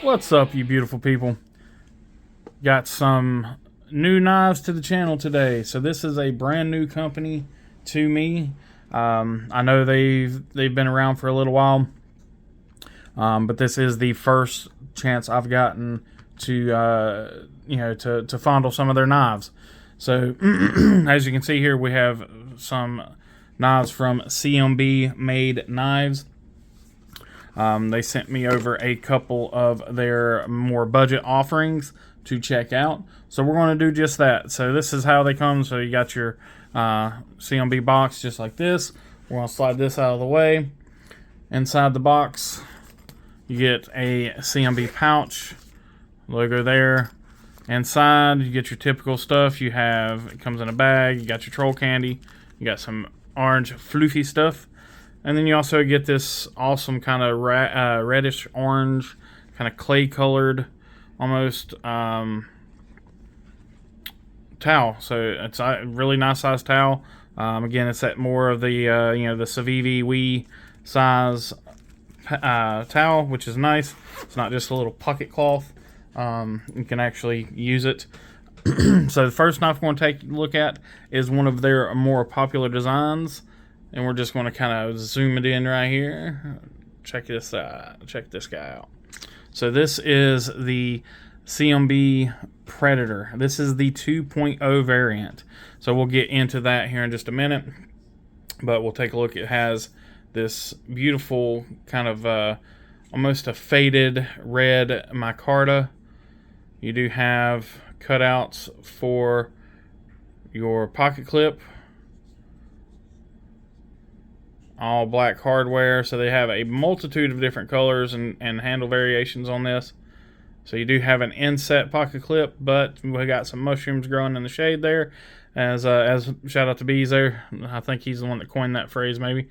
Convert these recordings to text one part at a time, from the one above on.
What's up, you beautiful people? Got some new knives to the channel today. So this is a brand new company to me. I know they've been around for a little while, but this is the first chance I've gotten to to fondle some of their knives. So as you can see here, we have some knives from CMB Made Knives. They sent me over a couple of their more budget offerings to check out. So we're going to do just that. So this is how they come. So you got your CMB box just like this. We're going to slide this out of the way. Inside the box, you get a CMB pouch. Logo there. Inside, you get your typical stuff. You have, it comes in a bag. You got your troll candy. You got some orange floofy stuff. And then you also get this awesome kind of reddish orange, kind of clay colored, almost towel. So it's a really nice size towel. Again, it's at more of the the Civivi Wii size towel, which is nice. It's not just a little pocket cloth. You can actually use it. So the first knife we're going to take a look at is one of their more popular designs. And we're just going to kind of zoom it in right here. Check this out. Check this guy out. So this is the CMB Predator. This is the 2.0 variant. So we'll get into that here in just a minute. But we'll take a look. It has this beautiful kind of almost a faded red micarta. You do have cutouts for your pocket clip. All black hardware, so they have a multitude of different colors and handle variations on this. So you do have an inset pocket clip, but we got some mushrooms growing in the shade there. As shout out to Bees there. I think he's the one that coined that phrase, maybe.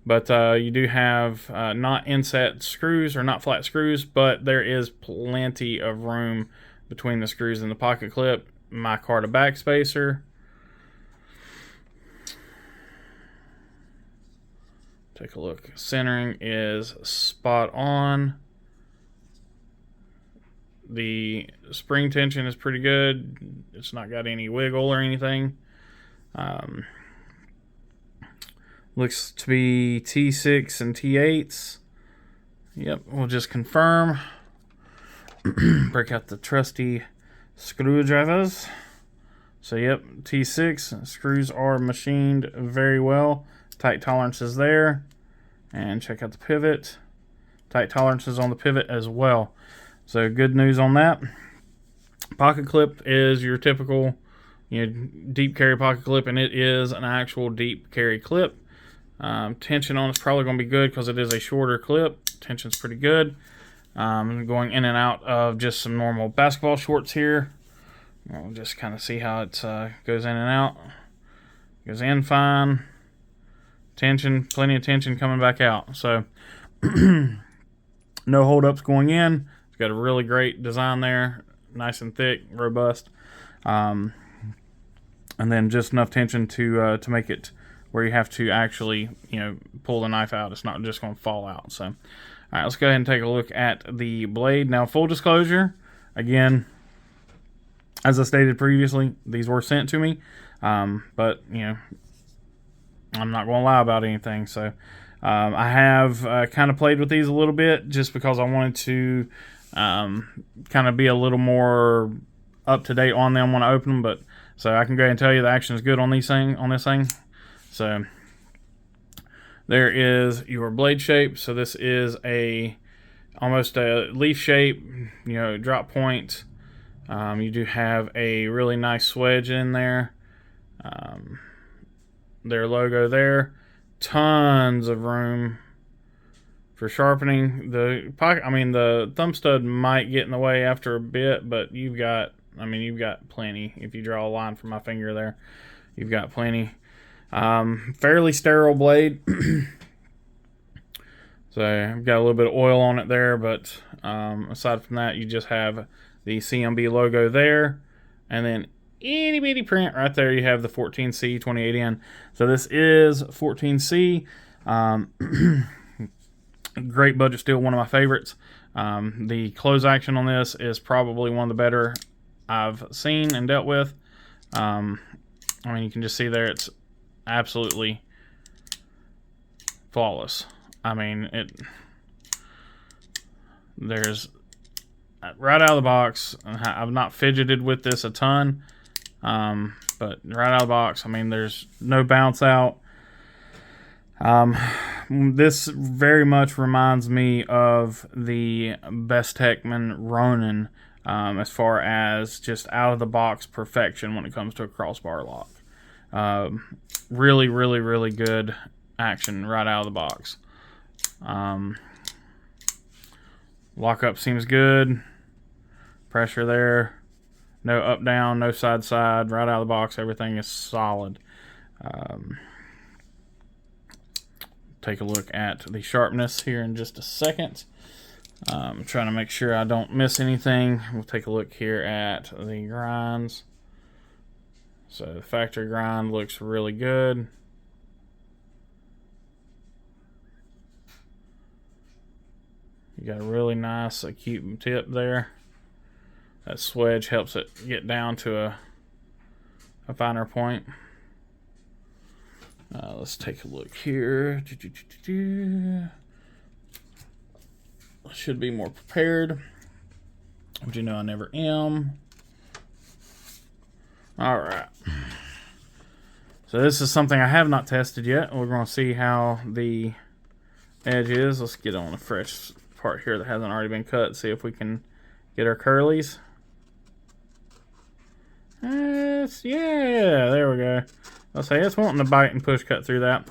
But you do have not inset screws or not flat screws, but there is plenty of room between the screws and the pocket clip. Micarta backspacer. Take a look. Centering is spot on. The spring tension is pretty good. It's not got any wiggle or anything. Looks to be T6 and T8s. Yep, we'll just confirm. Break out the trusty screwdrivers. So yep, T6 screws are machined very well. Tight tolerances there. And check out the pivot. Tight tolerances on the pivot as well. So good news on that. Pocket clip is your typical deep carry pocket clip, and it is an actual deep carry clip. Tension on it's probably going to be good because it is a shorter clip. Tension's pretty good. Going in and out of just some normal basketball shorts here. We'll just kind of see how it goes in and out. Goes in fine. Tension, plenty of tension coming back out. So no holdups going in. It's got a really great design there, nice and thick, robust, and then just enough tension to make it where you have to actually pull the knife out. It's not just going to fall out. So all right, let's go ahead and take a look at the blade now. Full disclosure, again, as I stated previously, these were sent to me, but I'm not going to lie about anything. So I have kind of played with these a little bit just because I wanted to kind of be a little more up to date on them when I open them. But so I can go ahead and tell you the action is good on this thing. So there is your blade shape. So this is almost a leaf shape, drop point. You do have a really nice swedge in there. Their logo there. Tons of room for sharpening. The thumb stud might get in the way after a bit, but you've got plenty. If you draw a line from my finger there, you've got plenty. Fairly sterile blade. So I've got a little bit of oil on it there, but aside from that, you just have the CMB logo there, and then itty bitty print right there. You have the 14C 28N. So this is 14C. Great budget steel, one of my favorites. The close action on this is probably one of the better I've seen and dealt with. I mean, you can just see there it's absolutely flawless. I mean, there's right out of the box. I've not fidgeted with this a ton, but right out of the box, I mean, there's no bounce out. This very much reminds me of the Takcom Ronin, as far as just out of the box perfection when it comes to a crossbar lock. Really, really, really good action right out of the box. Lockup seems good. Pressure there. No up down, no side side. Right out of the box, everything is solid. Take a look at the sharpness here in just a second. Trying to make sure I don't miss anything. We'll take a look here at the grinds. So the factory grind looks really good. You got a really nice acute tip there. That swedge helps it get down to a finer point. Let's take a look here. I should be more prepared, but you know I never am. All right. So this is something I have not tested yet. We're going to see how the edge is. Let's get on a fresh part here that hasn't already been cut. See if we can get our curlies. Yeah, there we go. I'll say it's wanting to bite and push cut through that.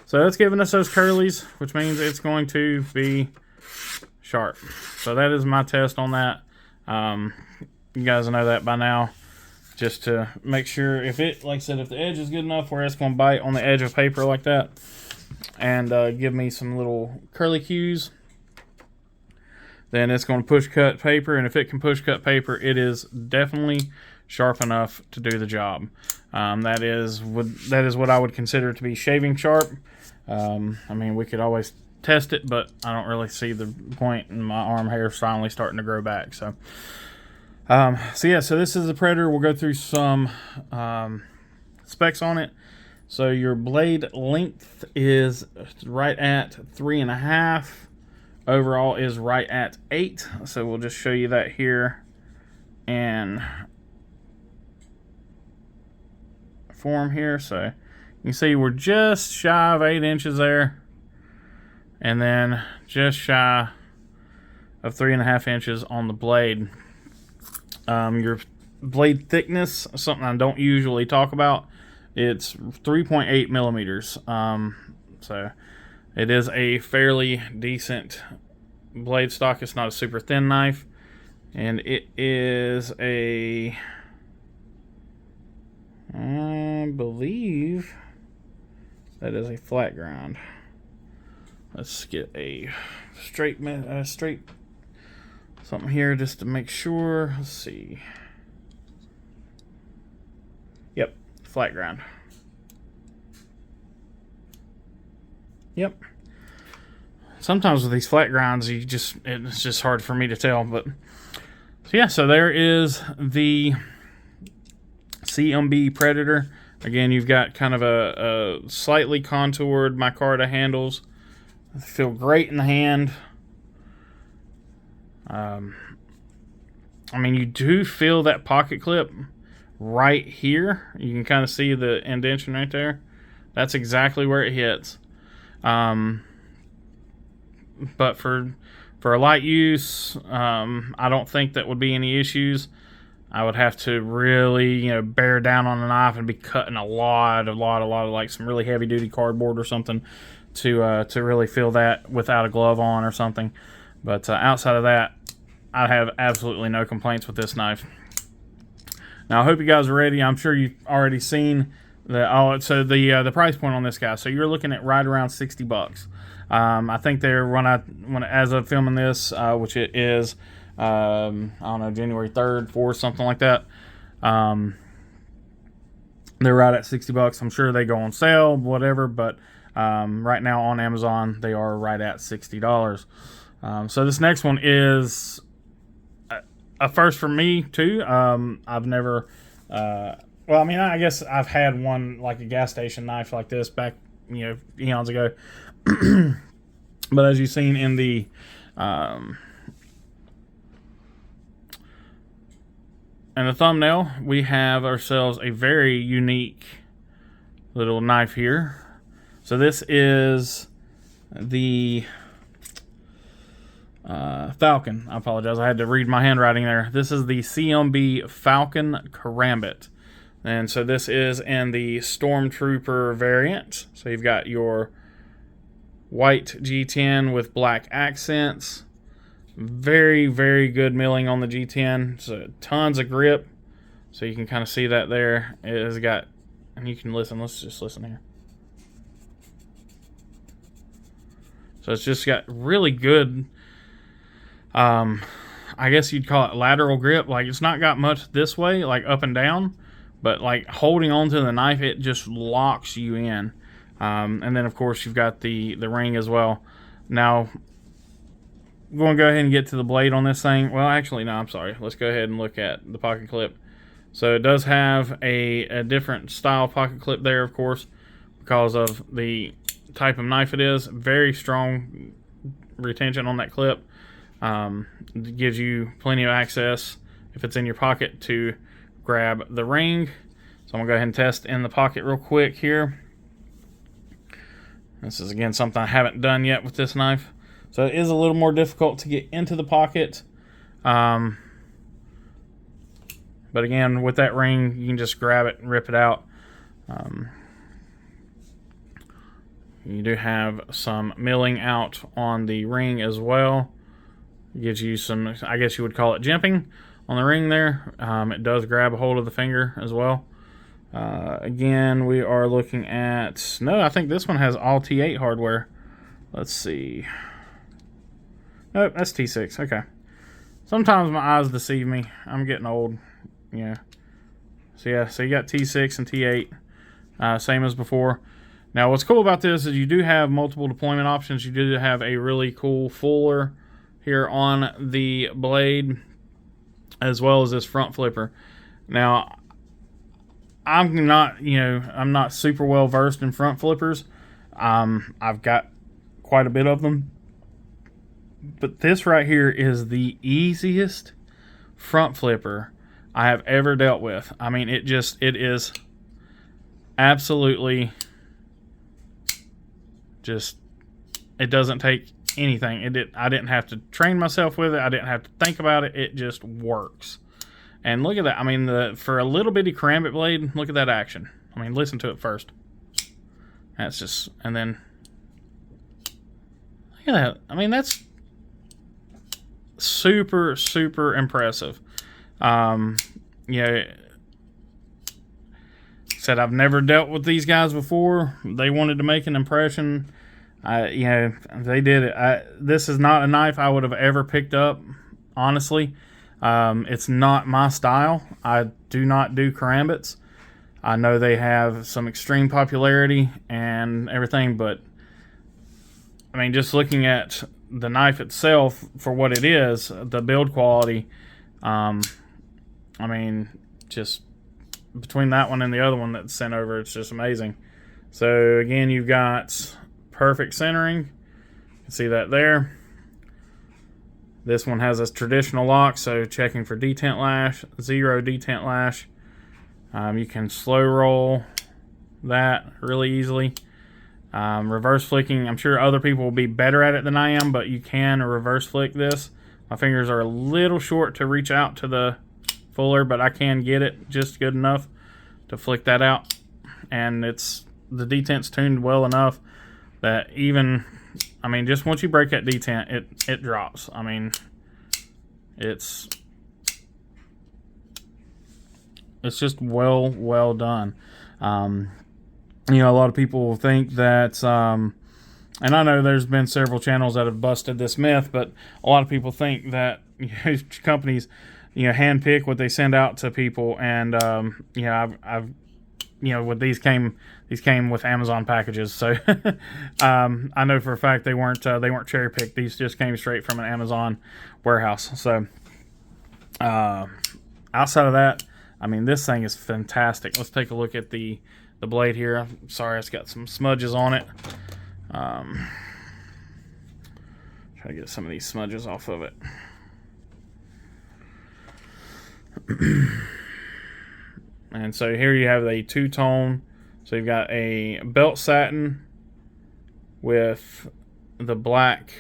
So it's giving us those curlies, which means it's going to be sharp. So that is my test on that. You guys know that by now. Just to make sure if it, like I said, if the edge is good enough where it's going to bite on the edge of paper like that and give me some little curly cues, then it's going to push cut paper. And if it can push cut paper, it is definitely sharp enough to do the job. That is what I would consider to be shaving sharp. I mean, we could always test it, but I don't really see the point, and my arm hair is finally starting to grow back. So this is the Predator. We'll go through some specs on it. So your blade length is right at 3.5. Overall is right at 8. So we'll just show you that here and form here. So you can see we're just shy of 8 inches there, and then just shy of 3.5 inches on the blade. Your blade thickness, something I don't usually talk about, it's 3.8 millimeters. So it is a fairly decent blade stock. It's not a super thin knife, and it is a, I believe that is a flat grind. Let's get a straight something here just to make sure. Let's see. Yep, flat grind. Yep. Sometimes with these flat grinds, it's just hard for me to tell. But so yeah, so there is the CMB Predator. Again, you've got kind of a slightly contoured micarta handles. They feel great in the hand. I mean, you do feel that pocket clip right here. You can kind of see the indentation right there. That's exactly where it hits. But for a light use, I don't think that would be any issues. I would have to really, bear down on the knife and be cutting a lot of like some really heavy duty cardboard or something to really feel that without a glove on or something. But outside of that, I have absolutely no complaints with this knife. Now, I hope you guys are ready. I'm sure you've already seen the price point on this guy. So you're looking at right around $60. I think they're as of filming this, which it is, I don't know, January 3rd, 4th, something like that. They're right at $60. I'm sure they go on sale, whatever, but right now on Amazon they are right at $60. So this next one is a first for me too. I've never, well, I mean, I guess I've had one like a gas station knife like this back, eons ago. But as you've seen in the thumbnail, we have ourselves a very unique little knife here. So this is the Falcon. I apologize, I had to read my handwriting there. This is the CMB Falcon Karambit. And so this is in the Stormtrooper variant. So you've got your white G10 with black accents. Very, very good milling on the G10. So tons of grip. So you can kind of see that there. It has got, and you can listen. Let's just listen here. So it's just got really good, I guess you'd call it lateral grip. Like it's not got much this way, like up and down, but like holding onto the knife, it just locks you in. And then of course you've got the ring as well. Now, I'm going to go ahead and get to the blade on this thing. Well, actually, no, I'm sorry. Let's go ahead and look at the pocket clip. So it does have a different style pocket clip there, of course, because of the type of knife it is. Very strong retention on that clip. It gives you plenty of access if it's in your pocket to grab the ring. So I'm going to go ahead and test in the pocket real quick here. This is again something I haven't done yet with this knife. So it is a little more difficult to get into the pocket. But again, with that ring, you can just grab it and rip it out. You do have some milling out on the ring as well. It gives you some, I guess you would call it jimping on the ring there. It does grab a hold of the finger as well. Again, we are looking at, no, I think this one has all T8 hardware. Let's see. Nope, that's T6. Okay. Sometimes my eyes deceive me. I'm getting old. Yeah. So yeah, so you got T6 and T8, same as before. Now, what's cool about this is you do have multiple deployment options. You do have a really cool fuller here on the blade, as well as this front flipper. Now, I'm not, I'm not super well versed in front flippers. I've got quite a bit of them. But this right here is the easiest front flipper I have ever dealt with. I mean, it is absolutely just, it doesn't take anything. I didn't have to train myself with it. I didn't have to think about it. It just works. And look at that. I mean, for a little bitty karambit blade, look at that action. I mean, listen to it first. That's just, and then, look at that. I mean, that's super, super impressive. Said I've never dealt with these guys before. They wanted to make an impression. They did it. This is not a knife I would have ever picked up, honestly. It's not my style. I do not do karambits. I know they have some extreme popularity and everything, but I mean, just looking at the knife itself for what it is, the build quality, I mean, just between that one and the other one that's sent over, it's just amazing. So again, you've got perfect centering. You can see that there. This one has a traditional lock, so checking for detent lash, 0 detent lash. You can slow roll that really easily. Reverse flicking, I'm sure other people will be better at it than I am, but you can reverse flick this. My fingers are a little short to reach out to the fuller, but I can get it just good enough to flick that out. And the detent's tuned well enough that even, I mean, just once you break that detent, it drops. I mean, it's just well done. A lot of people will think that, and I know there's been several channels that have busted this myth, but a lot of people think that companies, handpick what they send out to people, and I've with these came with Amazon packages. So I know for a fact they weren't cherry picked. These just came straight from an Amazon warehouse. So outside of that, I mean, this thing is fantastic. Let's take a look at the blade here. I'm sorry, it's got some smudges on it. Try to get some of these smudges off of it. And so here you have a two-tone. So you've got a belt satin with the black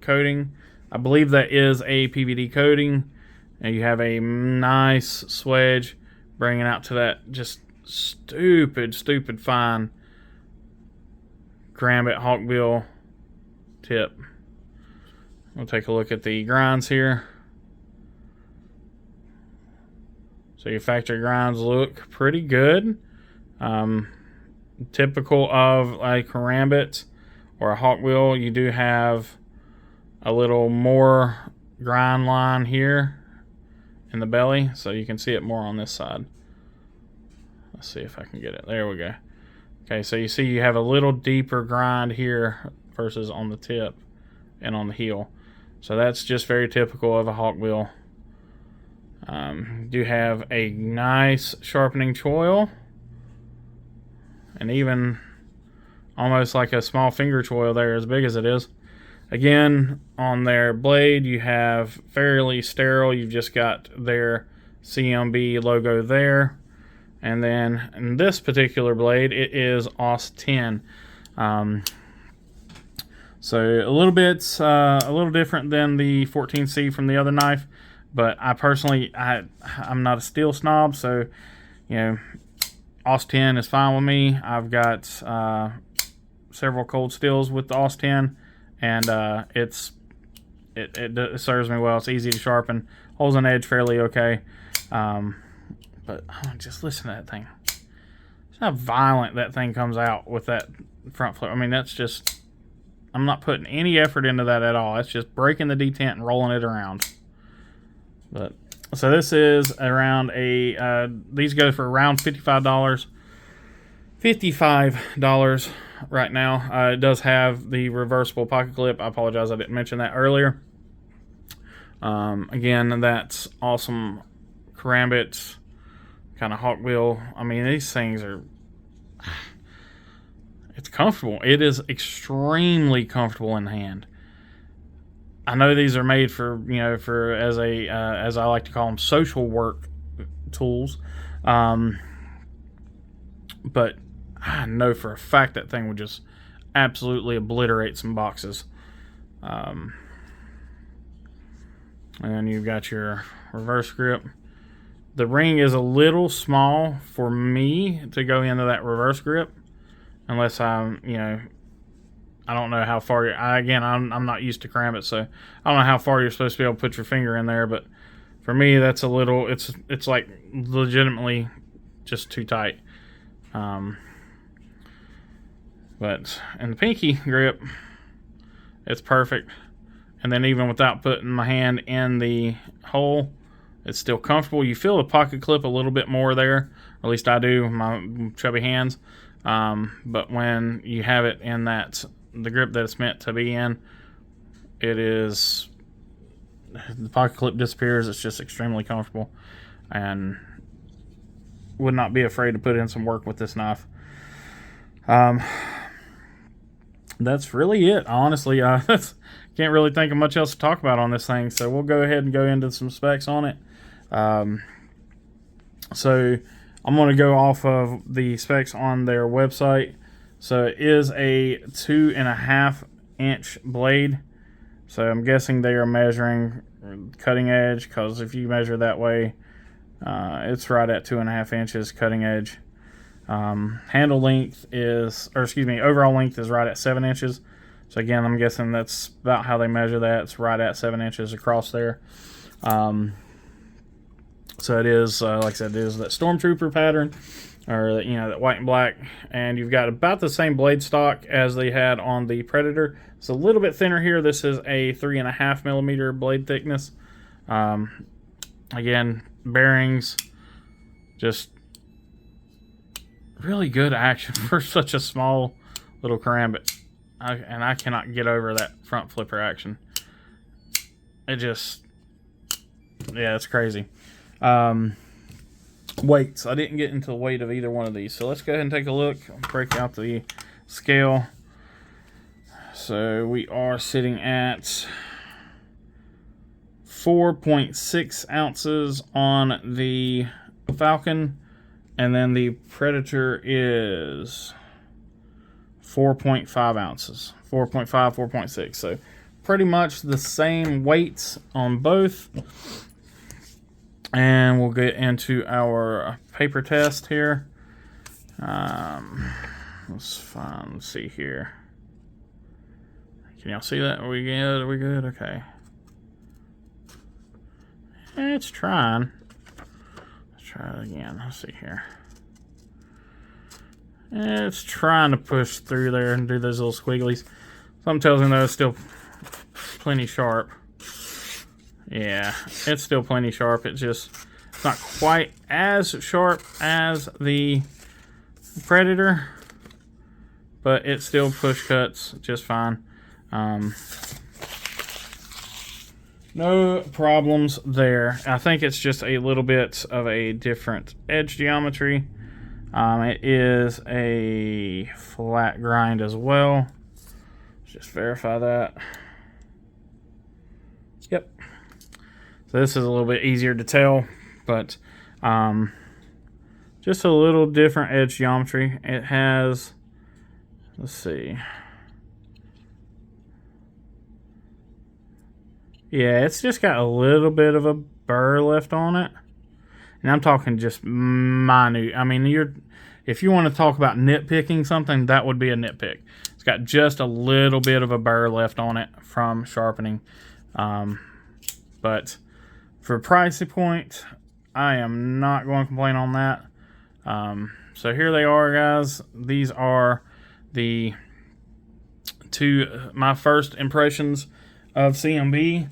coating. I believe that is a PVD coating. And you have a nice swedge bringing out to that just stupid fine Karambit hawkbill tip. We'll take a look at the grinds here. So your factory grinds look pretty good. Typical of a Karambit or a hawkbill, you do have a little more grind line here in the belly, so you can see it more on this side. Let's see if I can get it. There we go. Okay, so you see you have a little deeper grind here versus on the tip and on the heel. So that's just very typical of a hawkbill. Do have a nice sharpening choil, and even almost like a small finger choil there, as big as it is. Again, on their blade, you have fairly sterile. You've just got their CMB logo there. And then in this particular blade, it is AUS 10. So a little different than the 14C from the other knife. But I personally, I'm not a steel snob, so AUS 10 is fine with me. I've got several cold steels with the AUS 10, and it serves me well. It's easy to sharpen, holds an edge fairly okay. But just listen to that thing. Just how violent that thing comes out with that front flip. I mean, that's just, I'm not putting any effort into that at all. It's just breaking the detent and rolling it around. But so this is around these go for around $55 right now. It does have the reversible pocket clip. I apologize, I didn't mention that earlier. Again, that's awesome Karambit kind of hawkbill. I mean, these things are, it's comfortable. It is extremely comfortable in the hand. I know these are made for, as I like to call them, social work tools. But I know for a fact that thing would just absolutely obliterate some boxes. And then you've got your reverse grip. The ring is a little small for me to go into that reverse grip, unless I'm, I don't know how far I'm not used to Karambit, so I don't know how far you're supposed to be able to put your finger in there, but for me that's a little, it's like legitimately just too tight. But in the pinky grip, it's perfect. And then even without putting my hand in the hole, it's still comfortable. You feel the pocket clip a little bit more there, or at least I do with my chubby hands. But when you have it in the grip that it's meant to be in, the pocket clip disappears. It's just extremely comfortable, and would not be afraid to put in some work with this knife. That's really it, honestly. Can't really think of much else to talk about on this thing, so we'll go ahead and go into some specs on it. So I'm going to go off of the specs on their website. So it is a 2.5 inch blade. So I'm guessing they are measuring cutting edge, because if you measure that way, it's right at 2.5 inches cutting edge. Handle length overall length is right at 7 inches. So again, I'm guessing that's about how they measure that. It's right at 7 inches across there. So it is, like I said, it is that Stormtrooper pattern, or that white and black. And you've got about the same blade stock as they had on the Predator. It's a little bit thinner here. This is a 3.5 millimeter blade thickness. Again, bearings, just really good action for such a small little karambit. And I cannot get over that front flipper action. It just, yeah, it's crazy. Weights. I didn't get into the weight of either one of these. So let's go ahead and take a look. I'll break out the scale. So we are sitting at 4.6 ounces on the Falcon. And then the Predator is 4.5 ounces. 4.5, 4.6. So pretty much the same weights on both. And we'll get into our paper test here. Let's see here. Can y'all see that? Are we good? Are we good? Okay. It's trying. Let's try it again. Let's see here. It's trying to push through there and do those little squigglies. Something tells me though it's still plenty sharp. Yeah, it's still plenty sharp. It's not quite as sharp as the Predator, but it still push cuts just fine. No problems there. I think it's just a little bit of a different edge geometry. It is a flat grind as well. Let's just verify that. Yep. So this is a little bit easier to tell, but just a little different edge geometry. It has, let's see. Yeah, it's just got a little bit of a burr left on it. And I'm talking just minute. I mean, if you want to talk about nitpicking something, that would be a nitpick. It's got just a little bit of a burr left on it from sharpening. But for pricey point, I am not going to complain on that. So here they are, guys. These are my first impressions of CMB.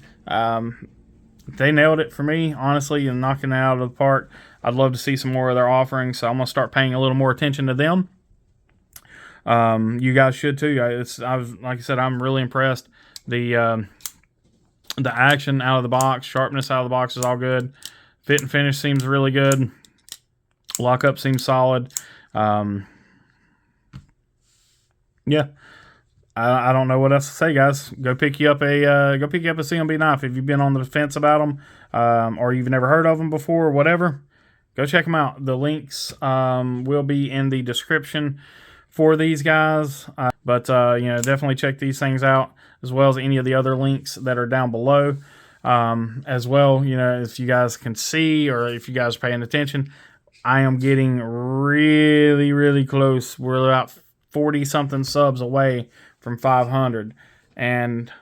They nailed it for me, honestly, and knocking it out of the park. I'd love to see some more of their offerings, so I'm going to start paying a little more attention to them. You guys should too. Like I said, I'm really impressed. The action out of the box, sharpness out of the box is all good. Fit and finish seems really good. Lockup seems solid. Yeah. I don't know what else to say, guys. Go pick you up a CMB knife if you've been on the fence about them, or you've never heard of them before, or whatever. Go check them out. The links will be in the description for these guys. Definitely check these things out, as well as any of the other links that are down below. As well, if you guys can see, or if you guys are paying attention, I am getting really, really close. We're about 40-something subs away from 500, and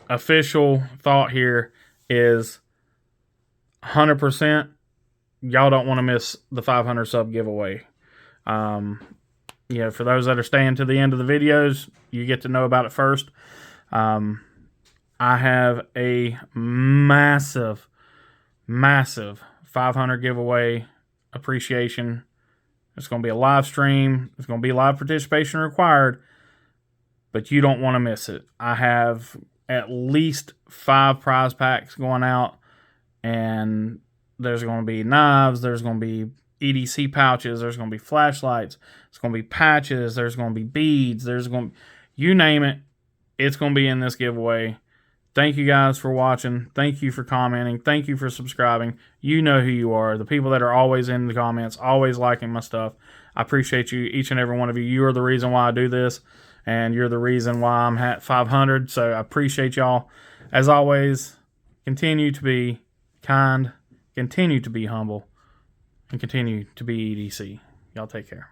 official thought here is 100%. Y'all don't want to miss the 500 sub giveaway. For those that are staying to the end of the videos, you get to know about it first. I have a massive 500 giveaway appreciation. It's going to be a live stream. It's going to be live participation required, but you don't want to miss it. I have at least 5 prize packs going out, and there's going to be knives, there's going to be EDC pouches, there's going to be flashlights, it's going to be patches, there's going to be beads, you name it, it's going to be in this giveaway. Thank you guys for watching. Thank you for commenting. Thank you for subscribing. You know who you are. The people that are always in the comments, always liking my stuff. I appreciate you, each and every one of you. You are the reason why I do this, and you're the reason why I'm at 500. So I appreciate y'all. As always, continue to be kind, continue to be humble, and continue to be EDC. Y'all take care.